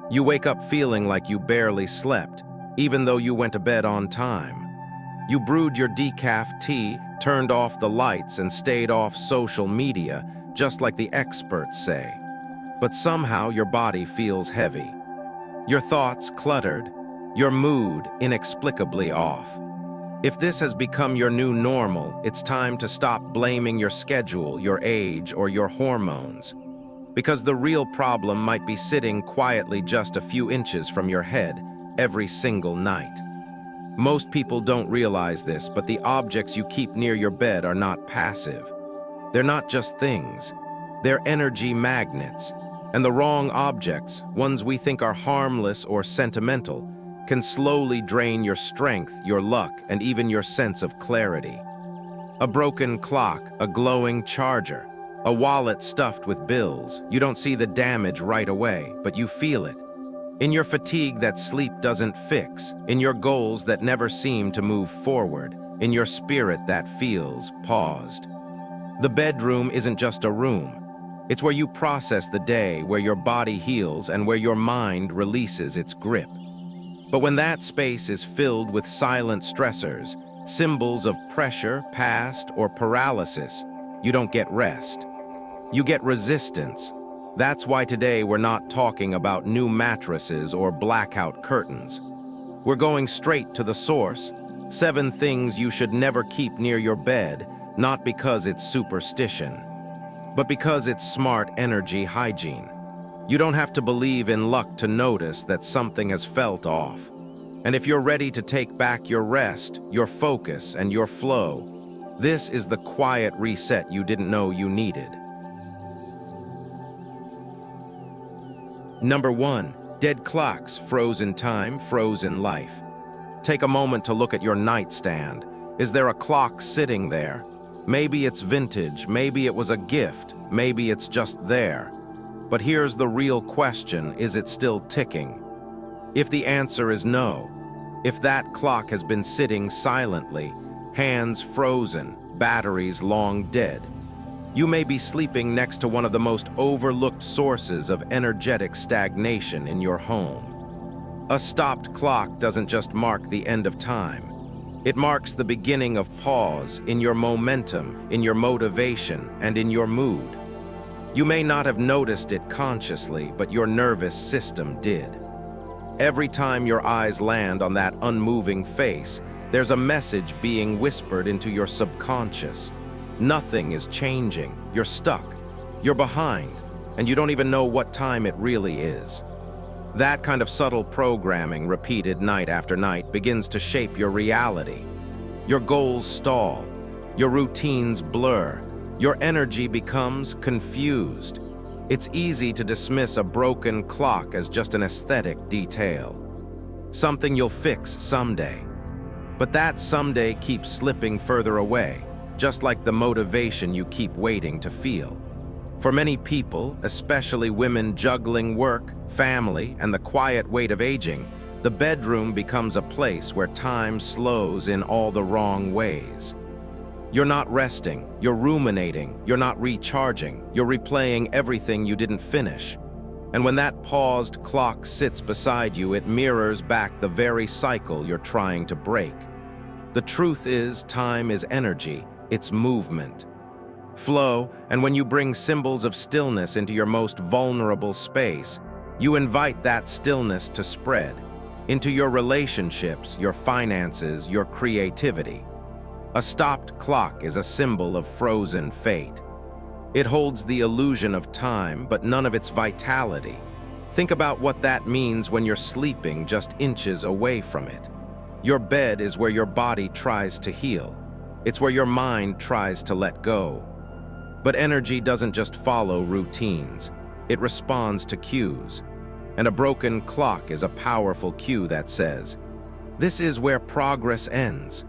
You wake up feeling like you barely slept, even though you went to bed on time. You brewed your decaf tea, turned off the lights, and stayed off social media, just like the experts say. But somehow your body feels heavy. Your thoughts cluttered, your mood inexplicably off. If this has become your new normal, it's time to stop blaming your schedule, your age, or your hormones. Because the real problem might be sitting quietly just a few inches from your head every single night. Most people don't realize this, but the objects you keep near your bed are not passive. They're not just things. They're energy magnets. And the wrong objects, ones we think are harmless or sentimental, can slowly drain your strength, your luck, and even your sense of clarity. A broken clock, a glowing charger, a wallet stuffed with bills. You don't see the damage right away, but you feel it. In your fatigue that sleep doesn't fix, in your goals that never seem to move forward, in your spirit that feels paused. The bedroom isn't just a room. It's where you process the day, where your body heals, and where your mind releases its grip. But when that space is filled with silent stressors, symbols of pressure, past, or paralysis, you don't get rest. You get resistance. That's why today we're not talking about new mattresses or blackout curtains. We're going straight to the source. 7 things you should never keep near your bed, not because it's superstition, but because it's smart energy hygiene. You don't have to believe in luck to notice that something has felt off. And if you're ready to take back your rest, your focus, and your flow, this is the quiet reset you didn't know you needed. Number 1, dead clocks, frozen time, frozen life. Take a moment to look at your nightstand. Is there a clock sitting there? Maybe it's vintage, maybe it was a gift, maybe it's just there. But here's the real question, is it still ticking? If the answer is no, if that clock has been sitting silently, hands frozen, batteries long dead, you may be sleeping next to one of the most overlooked sources of energetic stagnation in your home. A stopped clock doesn't just mark the end of time. It marks the beginning of pause in your momentum, in your motivation, and in your mood. You may not have noticed it consciously, but your nervous system did. Every time your eyes land on that unmoving face, there's a message being whispered into your subconscious. Nothing is changing. You're stuck. You're behind, and you don't even know what time it really is. That kind of subtle programming, repeated night after night, begins to shape your reality. Your goals stall. Your routines blur. Your energy becomes confused. It's easy to dismiss a broken clock as just an aesthetic detail. Something you'll fix someday. But that someday keeps slipping further away, just like the motivation you keep waiting to feel. For many people, especially women juggling work, family, and the quiet weight of aging, the bedroom becomes a place where time slows in all the wrong ways. You're not resting, you're ruminating, you're not recharging, you're replaying everything you didn't finish. And when that paused clock sits beside you, it mirrors back the very cycle you're trying to break. The truth is, time is energy, it's movement. Flow, and when you bring symbols of stillness into your most vulnerable space, you invite that stillness to spread into your relationships, your finances, your creativity. A stopped clock is a symbol of frozen fate. It holds the illusion of time, but none of its vitality. Think about what that means when you're sleeping just inches away from it. Your bed is where your body tries to heal. It's where your mind tries to let go. But energy doesn't just follow routines. It responds to cues. And a broken clock is a powerful cue that says, this is where progress ends.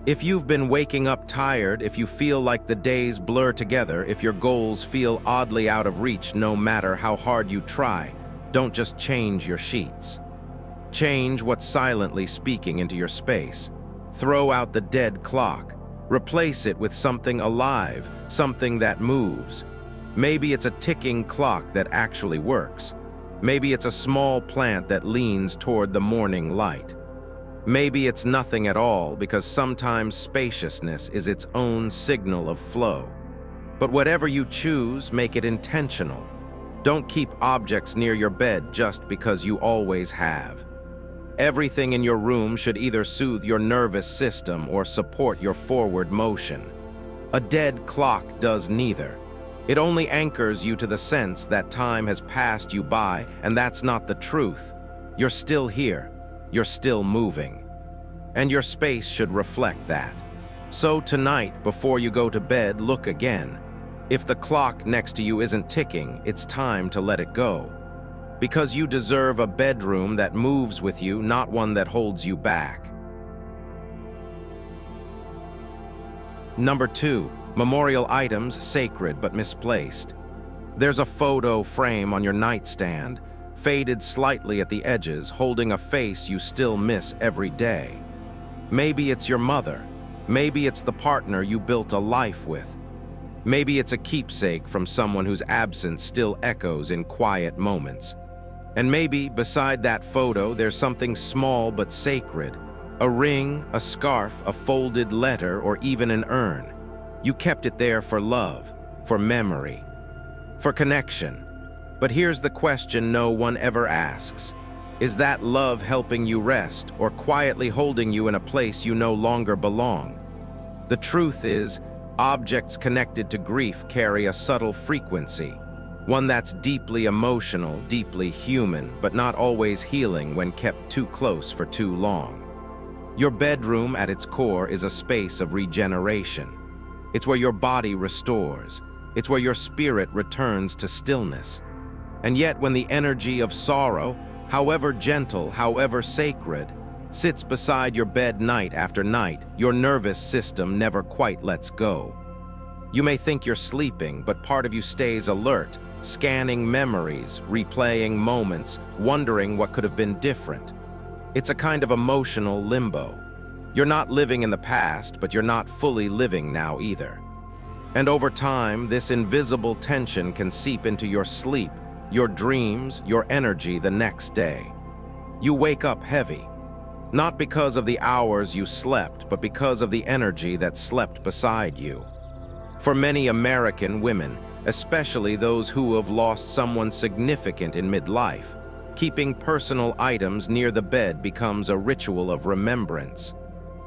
If you've been waking up tired, if you feel like the days blur together, if your goals feel oddly out of reach no matter how hard you try, don't just change your sheets. Change what's silently speaking into your space. Throw out the dead clock. Replace it with something alive, something that moves. Maybe it's a ticking clock that actually works. Maybe it's a small plant that leans toward the morning light. Maybe it's nothing at all, because sometimes spaciousness is its own signal of flow. But whatever you choose, make it intentional. Don't keep objects near your bed just because you always have. Everything in your room should either soothe your nervous system or support your forward motion. A dead clock does neither. It only anchors you to the sense that time has passed you by, and that's not the truth. You're still here. You're still moving. And your space should reflect that. So tonight, before you go to bed, look again. If the clock next to you isn't ticking, it's time to let it go. Because you deserve a bedroom that moves with you, not one that holds you back. Number 2, memorial items sacred but misplaced. There's a photo frame on your nightstand, faded slightly at the edges, holding a face you still miss every day. Maybe it's your mother. Maybe it's the partner you built a life with. Maybe it's a keepsake from someone whose absence still echoes in quiet moments. And maybe beside that photo there's something small but sacred. A ring, a scarf, a folded letter, or even an urn. You kept it there for love, for memory, for connection. But here's the question no one ever asks. Is that love helping you rest, or quietly holding you in a place you no longer belong? The truth is, objects connected to grief carry a subtle frequency, one that's deeply emotional, deeply human, but not always healing when kept too close for too long. Your bedroom, at its core, is a space of regeneration. It's where your body restores. It's where your spirit returns to stillness. And yet, when the energy of sorrow, however gentle, however sacred, sits beside your bed night after night, your nervous system never quite lets go. You may think you're sleeping, but part of you stays alert, scanning memories, replaying moments, wondering what could have been different. It's a kind of emotional limbo. You're not living in the past, but you're not fully living now either. And over time, this invisible tension can seep into your sleep, your dreams, your energy the next day. You wake up heavy, not because of the hours you slept, but because of the energy that slept beside you. For many American women, especially those who have lost someone significant in midlife, keeping personal items near the bed becomes a ritual of remembrance.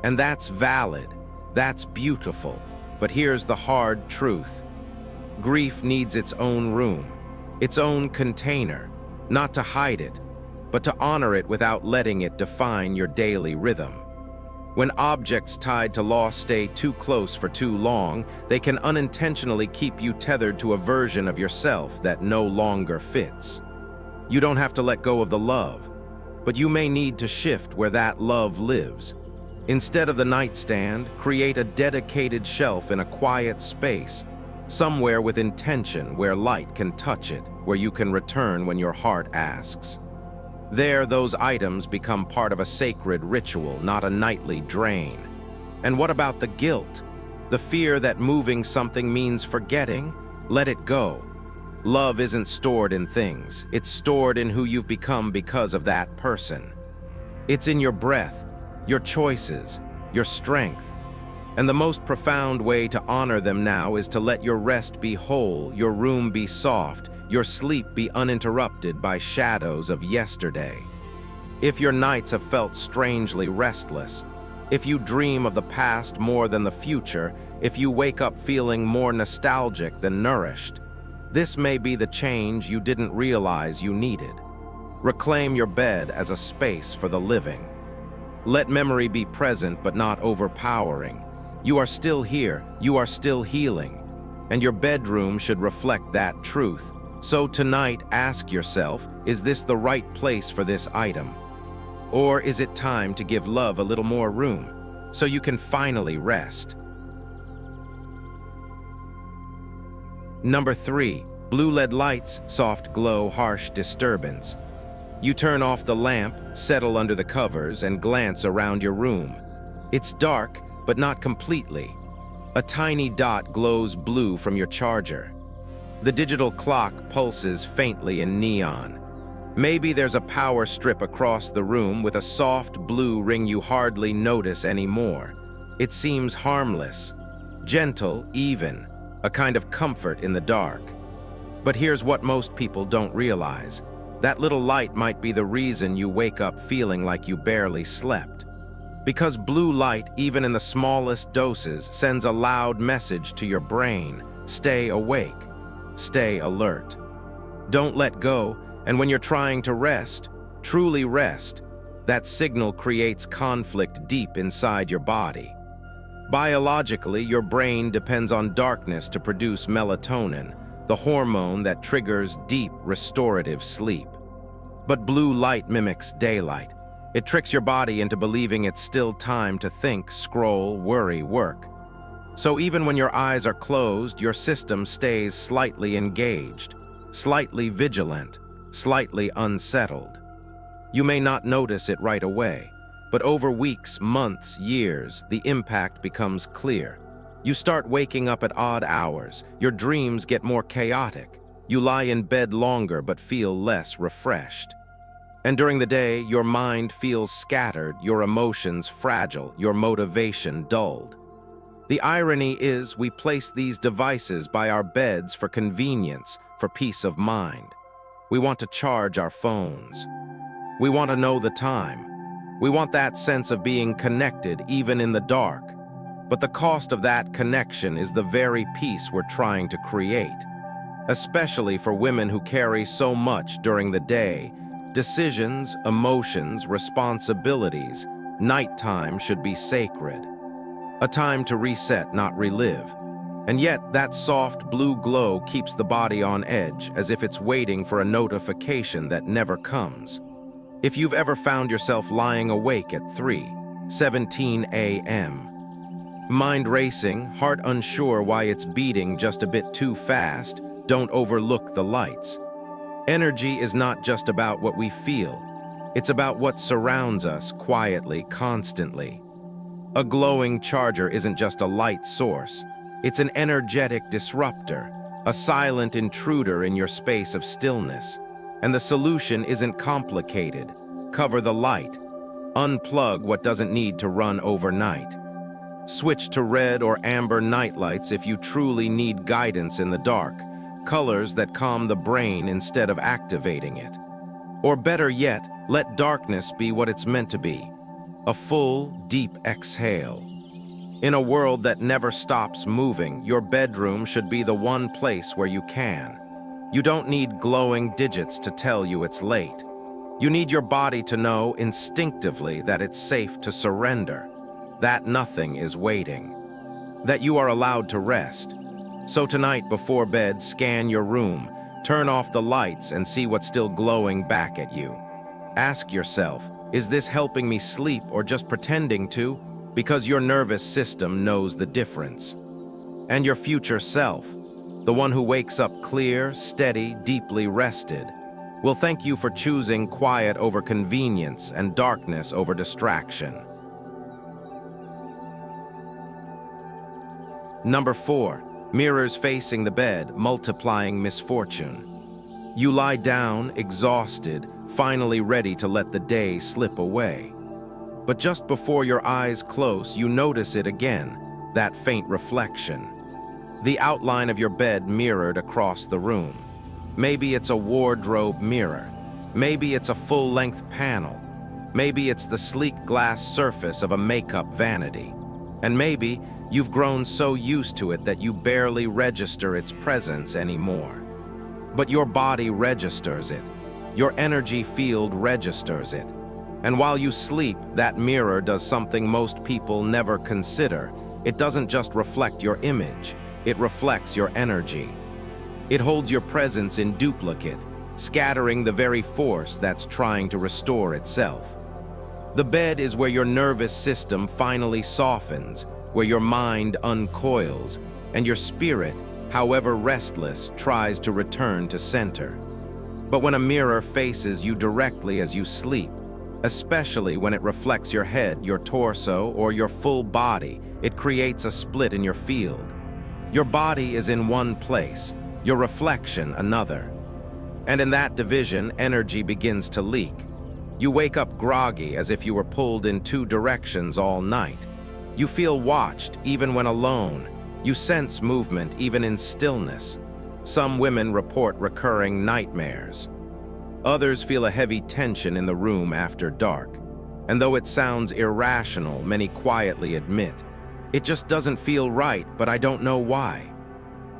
And that's valid, that's beautiful, but here's the hard truth. Grief needs its own room, its own container, not to hide it, but to honor it without letting it define your daily rhythm. When objects tied to loss stay too close for too long, they can unintentionally keep you tethered to a version of yourself that no longer fits. You don't have to let go of the love, but you may need to shift where that love lives. Instead of the nightstand, create a dedicated shelf in a quiet space, somewhere with intention, where light can touch it, where you can return when your heart asks. There, those items become part of a sacred ritual, not a nightly drain. And what about the guilt? The fear that moving something means forgetting? Let it go. Love isn't stored in things. It's stored in who you've become because of that person. It's in your breath, your choices, your strength. And the most profound way to honor them now is to let your rest be whole, your room be soft, your sleep be uninterrupted by shadows of yesterday. If your nights have felt strangely restless, if you dream of the past more than the future, if you wake up feeling more nostalgic than nourished, this may be the change you didn't realize you needed. Reclaim your bed as a space for the living. Let memory be present but not overpowering. You are still here, you are still healing, and your bedroom should reflect that truth. So tonight, ask yourself, is this the right place for this item? Or is it time to give love a little more room, so you can finally rest? Number 3, blue LED lights, soft glow, harsh disturbance. You turn off the lamp, settle under the covers, and glance around your room. It's dark, but not completely. A tiny dot glows blue from your charger. The digital clock pulses faintly in neon. Maybe there's a power strip across the room with a soft blue ring you hardly notice anymore. It seems harmless, gentle, even, a kind of comfort in the dark. But here's what most people don't realize. That little light might be the reason you wake up feeling like you barely slept. Because blue light, even in the smallest doses, sends a loud message to your brain. Stay awake. Stay alert. Don't let go, and when you're trying to rest, truly rest, that signal creates conflict deep inside your body. Biologically, your brain depends on darkness to produce melatonin, the hormone that triggers deep, restorative sleep. But blue light mimics daylight. It tricks your body into believing it's still time to think, scroll, worry, work. So even when your eyes are closed, your system stays slightly engaged, slightly vigilant, slightly unsettled. You may not notice it right away, but over weeks, months, years, the impact becomes clear. You start waking up at odd hours, your dreams get more chaotic, you lie in bed longer but feel less refreshed. And during the day, your mind feels scattered, your emotions fragile, your motivation dulled. The irony is we place these devices by our beds for convenience, for peace of mind. We want to charge our phones. We want to know the time. We want that sense of being connected even in the dark. But the cost of that connection is the very peace we're trying to create. Especially for women who carry so much during the day. Decisions, emotions, responsibilities. Nighttime should be sacred. A time to reset, not relive. And yet, that soft blue glow keeps the body on edge, as if it's waiting for a notification that never comes. If you've ever found yourself lying awake at 3:17 a.m., mind racing, heart unsure why it's beating just a bit too fast, don't overlook the lights. Energy is not just about what we feel. It's about what surrounds us quietly, constantly. A glowing charger isn't just a light source. It's an energetic disruptor, a silent intruder in your space of stillness. And the solution isn't complicated. Cover the light. Unplug what doesn't need to run overnight. Switch to red or amber nightlights if you truly need guidance in the dark, colors that calm the brain instead of activating it. Or better yet, let darkness be what it's meant to be, a full, deep exhale. In a world that never stops moving, your bedroom should be the one place where you can. You don't need glowing digits to tell you it's late. You need your body to know instinctively that it's safe to surrender, that nothing is waiting, that you are allowed to rest. So tonight before bed, scan your room, turn off the lights and see what's still glowing back at you. Ask yourself, is this helping me sleep or just pretending to? Because your nervous system knows the difference. And your future self, the one who wakes up clear, steady, deeply rested, will thank you for choosing quiet over convenience and darkness over distraction. Number 4, mirrors facing the bed, multiplying misfortune. You lie down, exhausted, finally ready to let the day slip away. But just before your eyes close, you notice it again, that faint reflection. The outline of your bed mirrored across the room. Maybe it's a wardrobe mirror. Maybe it's a full-length panel. Maybe it's the sleek glass surface of a makeup vanity. And maybe you've grown so used to it that you barely register its presence anymore. But your body registers it. Your energy field registers it. And while you sleep, that mirror does something most people never consider. It doesn't just reflect your image, it reflects your energy. It holds your presence in duplicate, scattering the very force that's trying to restore itself. The bed is where your nervous system finally softens, where your mind uncoils, and your spirit, however restless, tries to return to center. But when a mirror faces you directly as you sleep, especially when it reflects your head, your torso, or your full body, it creates a split in your field. Your body is in one place, your reflection another. And in that division, energy begins to leak. You wake up groggy as if you were pulled in two directions all night. You feel watched even when alone. You sense movement even in stillness. Some women report recurring nightmares. Others feel a heavy tension in the room after dark. And though it sounds irrational, many quietly admit, it just doesn't feel right, but I don't know why.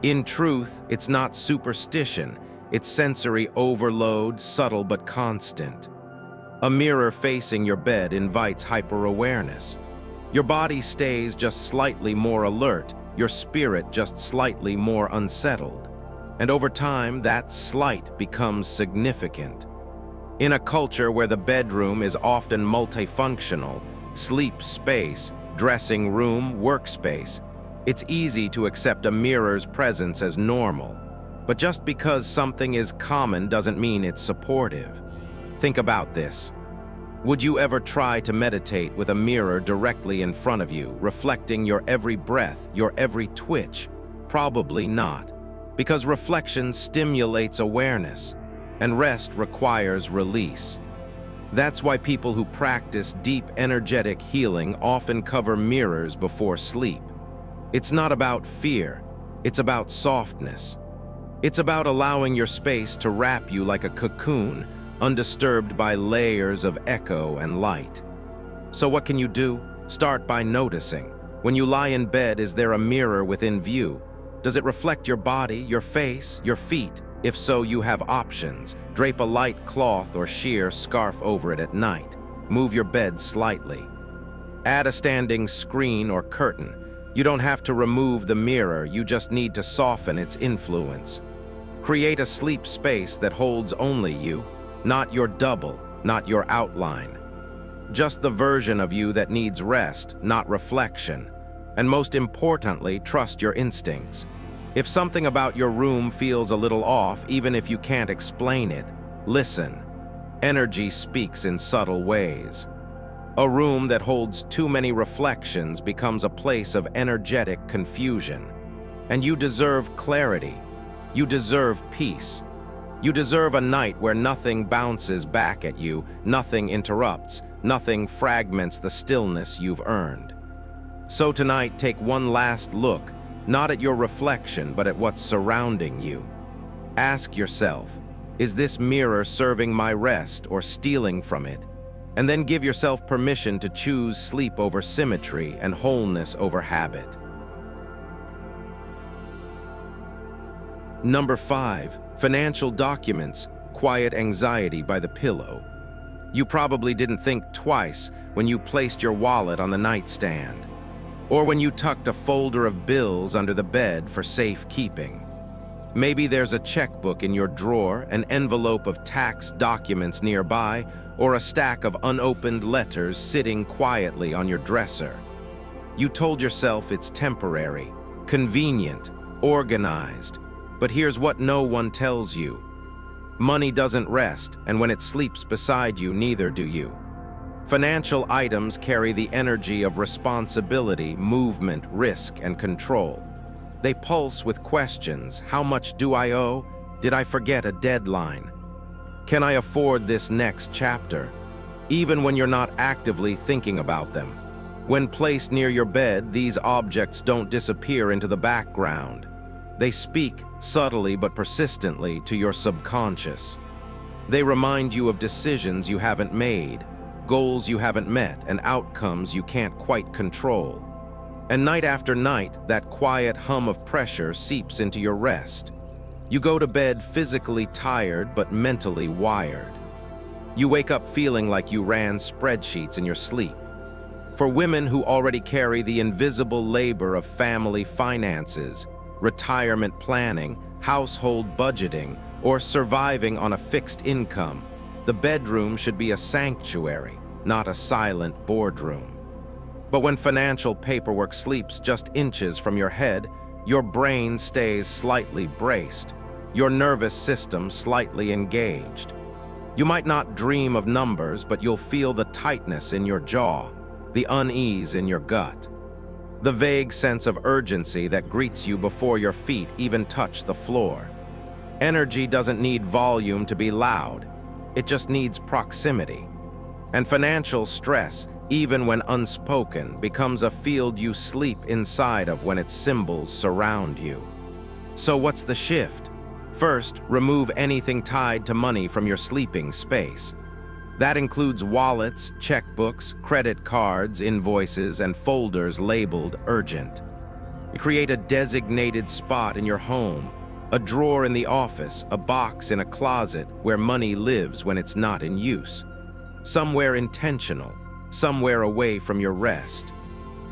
In truth, it's not superstition. It's sensory overload, subtle but constant. A mirror facing your bed invites hyper-awareness. Your body stays just slightly more alert, your spirit just slightly more unsettled. And over time, that slight becomes significant. In a culture where the bedroom is often multifunctional, sleep space, dressing room, workspace, it's easy to accept a mirror's presence as normal. But just because something is common doesn't mean it's supportive. Think about this. Would you ever try to meditate with a mirror directly in front of you, reflecting your every breath, your every twitch? Probably not, because reflection stimulates awareness, and rest requires release. That's why people who practice deep energetic healing often cover mirrors before sleep. It's not about fear, it's about softness. It's about allowing your space to wrap you like a cocoon, undisturbed by layers of echo and light. So what can you do? Start by noticing. When you lie in bed, is there a mirror within view? Does it reflect your body, your face, your feet? If so, you have options. Drape a light cloth or sheer scarf over it at night. Move your bed slightly. Add a standing screen or curtain. You don't have to remove the mirror, you just need to soften its influence. Create a sleep space that holds only you, not your double, not your outline. Just the version of you that needs rest, not reflection. And most importantly, trust your instincts. If something about your room feels a little off, even if you can't explain it, listen. Energy speaks in subtle ways. A room that holds too many reflections becomes a place of energetic confusion. And you deserve clarity. You deserve peace. You deserve a night where nothing bounces back at you, nothing interrupts, nothing fragments the stillness you've earned. So tonight, take one last look, not at your reflection, but at what's surrounding you. Ask yourself, is this mirror serving my rest or stealing from it? And then give yourself permission to choose sleep over symmetry and wholeness over habit. Number 5, financial documents, quiet anxiety by the pillow. You probably didn't think twice when you placed your wallet on the nightstand, or when you tucked a folder of bills under the bed for safekeeping. Maybe there's a checkbook in your drawer, an envelope of tax documents nearby, or a stack of unopened letters sitting quietly on your dresser. You told yourself it's temporary, convenient, organized. But here's what no one tells you. Money doesn't rest, and when it sleeps beside you, neither do you. Financial items carry the energy of responsibility, movement, risk, and control. They pulse with questions. How much do I owe? Did I forget a deadline? Can I afford this next chapter? Even when you're not actively thinking about them. When placed near your bed, these objects don't disappear into the background. They speak, subtly but persistently, to your subconscious. They remind you of decisions you haven't made, goals you haven't met, and outcomes you can't quite control. And night after night, that quiet hum of pressure seeps into your rest. You go to bed physically tired but mentally wired. You wake up feeling like you ran spreadsheets in your sleep. For women who already carry the invisible labor of family finances, retirement planning, household budgeting, or surviving on a fixed income, the bedroom should be a sanctuary, not a silent boardroom. But when financial paperwork sleeps just inches from your head, your brain stays slightly braced, your nervous system slightly engaged. You might not dream of numbers, but you'll feel the tightness in your jaw, the unease in your gut, the vague sense of urgency that greets you before your feet even touch the floor. Energy doesn't need volume to be loud. It just needs proximity. And financial stress, even when unspoken, becomes a field you sleep inside of when its symbols surround you. So what's the shift? First, remove anything tied to money from your sleeping space. That includes wallets, checkbooks, credit cards, invoices, and folders labeled urgent. Create a designated spot in your home, a drawer in the office, a box in a closet where money lives when it's not in use. Somewhere intentional, somewhere away from your rest.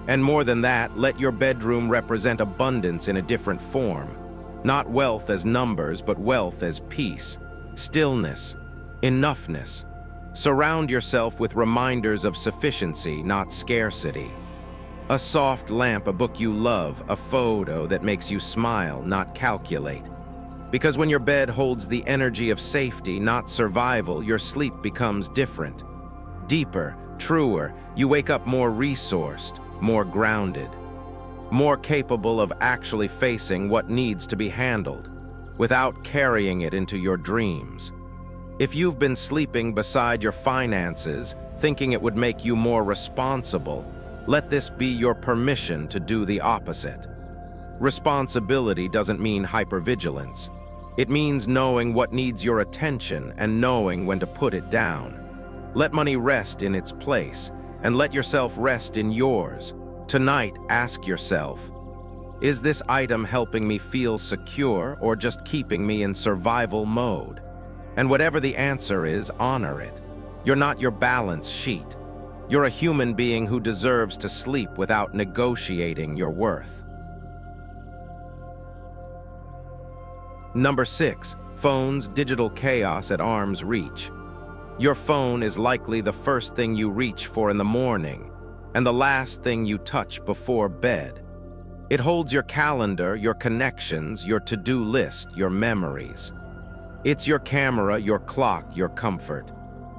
And more than that, let your bedroom represent abundance in a different form. Not wealth as numbers, but wealth as peace, stillness, enoughness. Surround yourself with reminders of sufficiency, not scarcity. A soft lamp, a book you love, a photo that makes you smile, not calculate. Because when your bed holds the energy of safety, not survival, your sleep becomes different. Deeper, truer, you wake up more resourced, more grounded, more capable of actually facing what needs to be handled, without carrying it into your dreams. If you've been sleeping beside your finances, thinking it would make you more responsible, let this be your permission to do the opposite. Responsibility doesn't mean hypervigilance. It means knowing what needs your attention and knowing when to put it down. Let money rest in its place, and let yourself rest in yours. Tonight, ask yourself, is this item helping me feel secure or just keeping me in survival mode? And whatever the answer is, honor it. You're not your balance sheet. You're a human being who deserves to sleep without negotiating your worth. Number 6, phones, digital chaos at arm's reach. Your phone is likely the first thing you reach for in the morning, and the last thing you touch before bed. It holds your calendar, your connections, your to-do list, your memories. It's your camera, your clock, your comfort.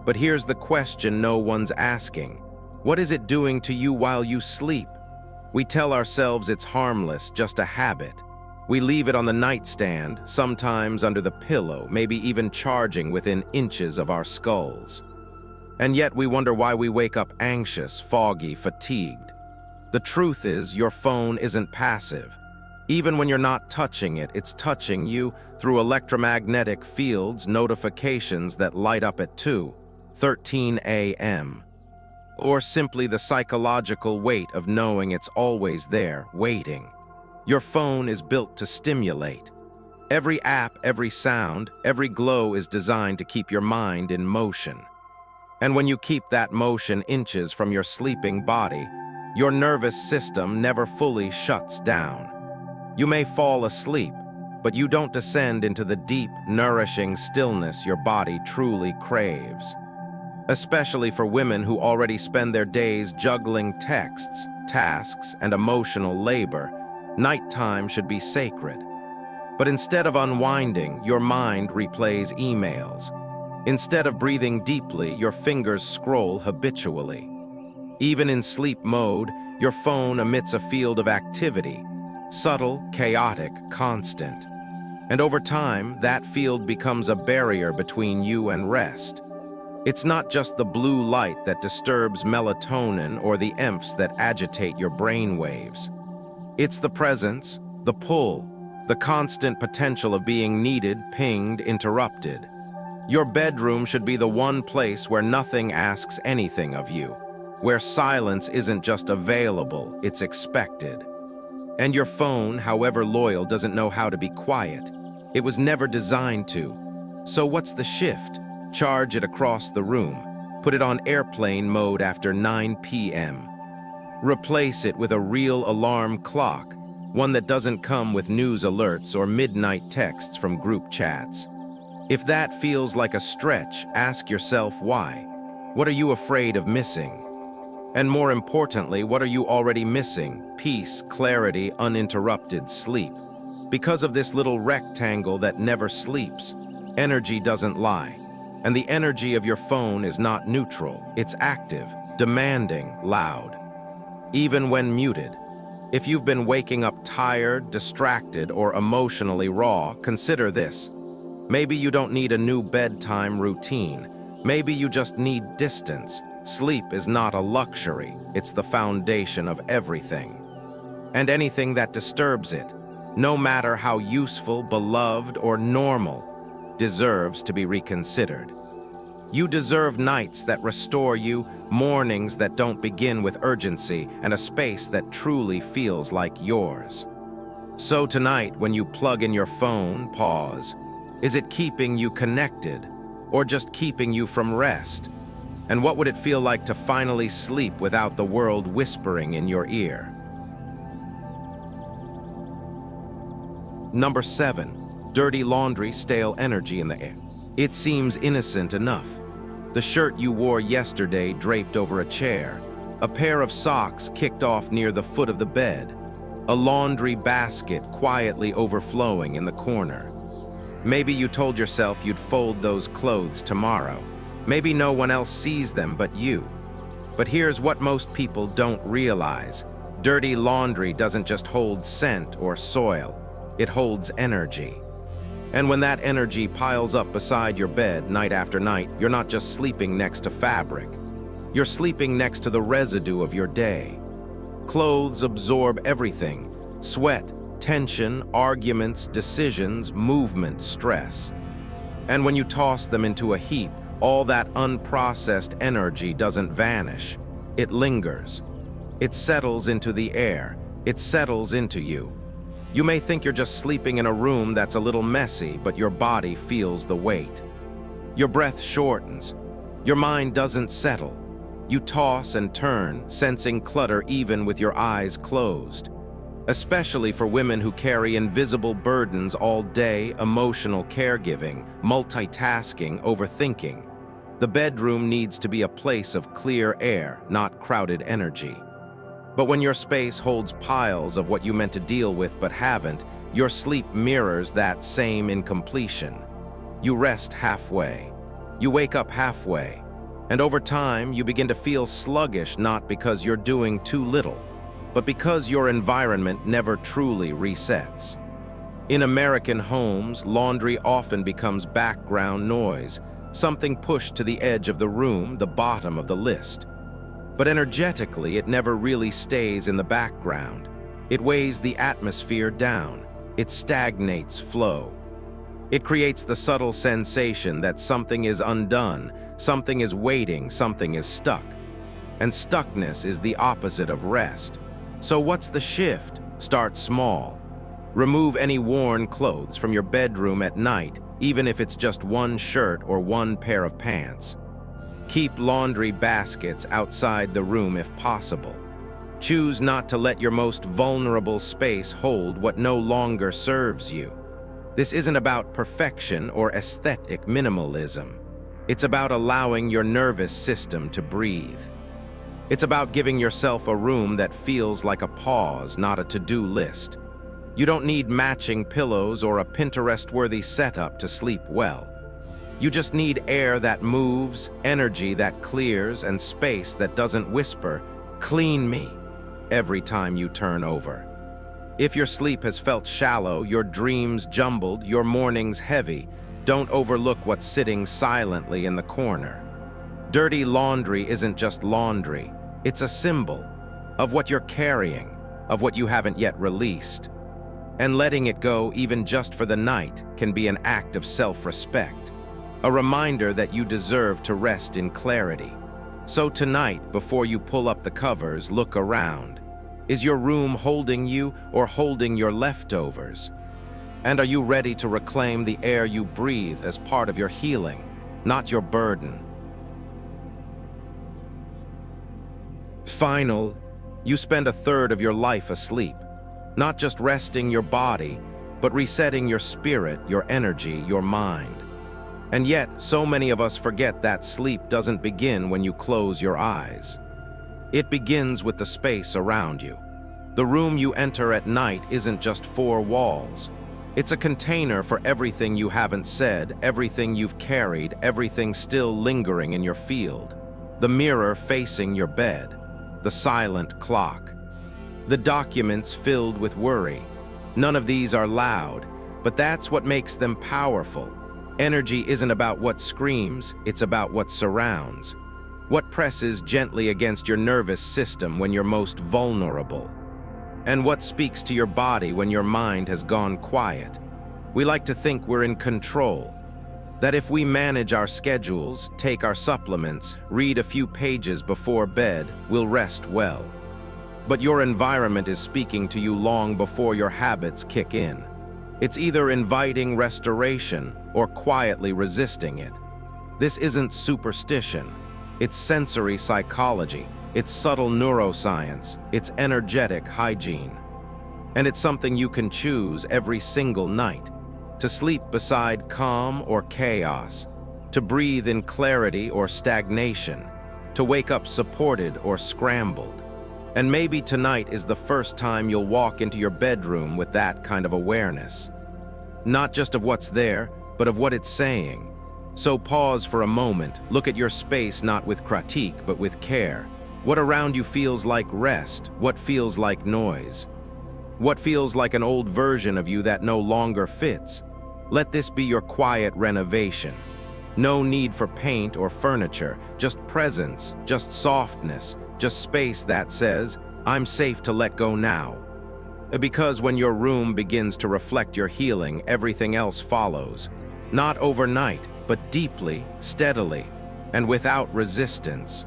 But here's the question no one's asking. What is it doing to you while you sleep? We tell ourselves it's harmless, just a habit. We leave it on the nightstand, sometimes under the pillow, maybe even charging within inches of our skulls. And yet we wonder why we wake up anxious, foggy, fatigued. The truth is, your phone isn't passive. Even when you're not touching it, it's touching you through electromagnetic fields, notifications that light up at 2:13 a.m. Or simply the psychological weight of knowing it's always there, waiting. Your phone is built to stimulate. Every app, every sound, every glow is designed to keep your mind in motion. And when you keep that motion inches from your sleeping body, your nervous system never fully shuts down. You may fall asleep, but you don't descend into the deep, nourishing stillness your body truly craves. Especially for women who already spend their days juggling texts, tasks, and emotional labor, nighttime should be sacred. But instead of unwinding, your mind replays emails. Instead of breathing deeply, your fingers scroll habitually. Even in sleep mode, your phone emits a field of activity, subtle, chaotic, constant. And over time, that field becomes a barrier between you and rest. It's not just the blue light that disturbs melatonin or the EMFs that agitate your brain waves. It's the presence, the pull, the constant potential of being needed, pinged, interrupted. Your bedroom should be the one place where nothing asks anything of you, where silence isn't just available, it's expected. And your phone, however loyal, doesn't know how to be quiet. It was never designed to. So what's the shift? Charge it across the room. Put it on airplane mode after 9 p.m. Replace it with a real alarm clock, one that doesn't come with news alerts or midnight texts from group chats. If that feels like a stretch, ask yourself why. What are you afraid of missing? And more importantly, what are you already missing? Peace, clarity, uninterrupted sleep. Because of this little rectangle that never sleeps, energy doesn't lie. And the energy of your phone is not neutral. It's active, demanding, loud. Even when muted. If you've been waking up tired, distracted, or emotionally raw, consider this. Maybe you don't need a new bedtime routine. Maybe you just need distance. Sleep is not a luxury, it's the foundation of everything. And anything that disturbs it, no matter how useful, beloved, or normal, deserves to be reconsidered. You deserve nights that restore you, mornings that don't begin with urgency, and a space that truly feels like yours. So tonight, when you plug in your phone, pause. Is it keeping you connected, or just keeping you from rest? And what would it feel like to finally sleep without the world whispering in your ear? Number 7, dirty laundry, stale energy in the air. It seems innocent enough. The shirt you wore yesterday draped over a chair, a pair of socks kicked off near the foot of the bed, a laundry basket quietly overflowing in the corner. Maybe you told yourself you'd fold those clothes tomorrow. Maybe no one else sees them but you. But here's what most people don't realize. Dirty laundry doesn't just hold scent or soil. It holds energy. And when that energy piles up beside your bed night after night, you're not just sleeping next to fabric. You're sleeping next to the residue of your day. Clothes absorb everything: sweat, tension, arguments, decisions, movement, stress. And when you toss them into a heap, all that unprocessed energy doesn't vanish. It lingers. It settles into the air. It settles into you. You may think you're just sleeping in a room that's a little messy, but your body feels the weight. Your breath shortens. Your mind doesn't settle. You toss and turn, sensing clutter even with your eyes closed. Especially for women who carry invisible burdens all day: emotional caregiving, multitasking, overthinking. The bedroom needs to be a place of clear air, not crowded energy. But when your space holds piles of what you meant to deal with but haven't, your sleep mirrors that same incompletion. You rest halfway. You wake up halfway. And over time, you begin to feel sluggish, not because you're doing too little, but because your environment never truly resets. In American homes, laundry often becomes background noise, something pushed to the edge of the room, the bottom of the list. But energetically, it never really stays in the background. It weighs the atmosphere down. It stagnates flow. It creates the subtle sensation that something is undone, something is waiting, something is stuck. And stuckness is the opposite of rest. So what's the shift? Start small. Remove any worn clothes from your bedroom at night, even if it's just one shirt or one pair of pants. Keep laundry baskets outside the room if possible. Choose not to let your most vulnerable space hold what no longer serves you. This isn't about perfection or aesthetic minimalism. It's about allowing your nervous system to breathe. It's about giving yourself a room that feels like a pause, not a to-do list. You don't need matching pillows or a Pinterest-worthy setup to sleep well. You just need air that moves, energy that clears, and space that doesn't whisper, "Clean me," every time you turn over. If your sleep has felt shallow, your dreams jumbled, your mornings heavy, don't overlook what's sitting silently in the corner. Dirty laundry isn't just laundry. It's a symbol of what you're carrying, of what you haven't yet released. And letting it go, even just for the night, can be an act of self-respect. A reminder that you deserve to rest in clarity. So tonight, before you pull up the covers, look around. Is your room holding you or holding your leftovers? And are you ready to reclaim the air you breathe as part of your healing, not your burden? Final, you spend a third of your life asleep, not just resting your body, but resetting your spirit, your energy, your mind. And yet, so many of us forget that sleep doesn't begin when you close your eyes. It begins with the space around you. The room you enter at night isn't just four walls. It's a container for everything you haven't said, everything you've carried, everything still lingering in your field. The mirror facing your bed, the silent clock, the documents filled with worry. None of these are loud, but that's what makes them powerful. Energy isn't about what screams, it's about what surrounds. What presses gently against your nervous system when you're most vulnerable? And what speaks to your body when your mind has gone quiet? We like to think we're in control, that if we manage our schedules, take our supplements, read a few pages before bed, we'll rest well. But your environment is speaking to you long before your habits kick in. It's either inviting restoration or quietly resisting it. This isn't superstition. It's sensory psychology. It's subtle neuroscience. It's energetic hygiene. And it's something you can choose every single night. To sleep beside calm or chaos. To breathe in clarity or stagnation. To wake up supported or scrambled. And maybe tonight is the first time you'll walk into your bedroom with that kind of awareness. Not just of what's there, but of what it's saying. So pause for a moment, look at your space not with critique, but with care. What around you feels like rest? What feels like noise? What feels like an old version of you that no longer fits? Let this be your quiet renovation. No need for paint or furniture, just presence, just softness, just space that says, I'm safe to let go now. Because when your room begins to reflect your healing, everything else follows. Not overnight, but deeply, steadily, and without resistance.